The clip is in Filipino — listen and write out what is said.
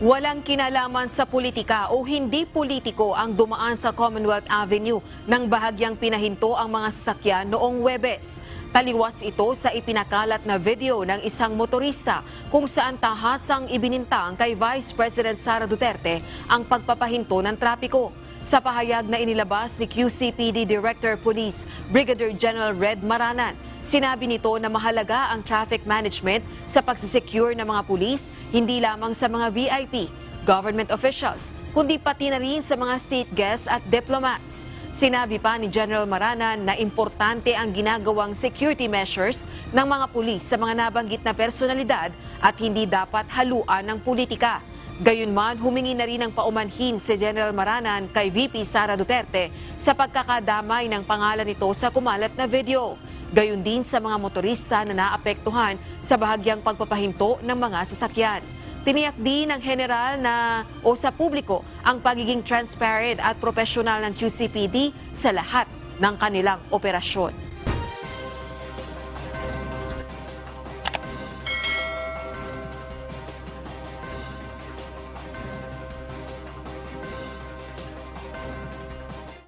Walang kinalaman sa politika o hindi politiko ang dumaan sa Commonwealth Avenue nang bahagyang pinahinto ang mga sasakyan noong Huwebes. Taliwas ito sa ipinakalat na video ng isang motorista kung saan tahasang ibinintang kay Vice President Sara Duterte ang pagpapahinto ng trapiko. Sa pahayag na inilabas ni QCPD Director Police Brigadier General Red Maranan, sinabi nito na mahalaga ang traffic management sa pagsisecure ng mga pulis, hindi lamang sa mga VIP, government officials, kundi pati na rin sa mga state guests at diplomats. Sinabi pa ni General Maranan na importante ang ginagawang security measures ng mga pulis sa mga nabanggit na personalidad at hindi dapat haluan ng politika. Gayunman, humingi na rin ng paumanhin si General Maranan kay VP Sara Duterte sa pagkakadamay ng pangalan nito sa kumalat na video. Gayon din sa mga motorista na naapektuhan sa bahagyang pagpapahinto ng mga sasakyan. Tiniyak din ng general sa publiko ang pagiging transparent at profesional ng QCPD sa lahat ng kanilang operasyon.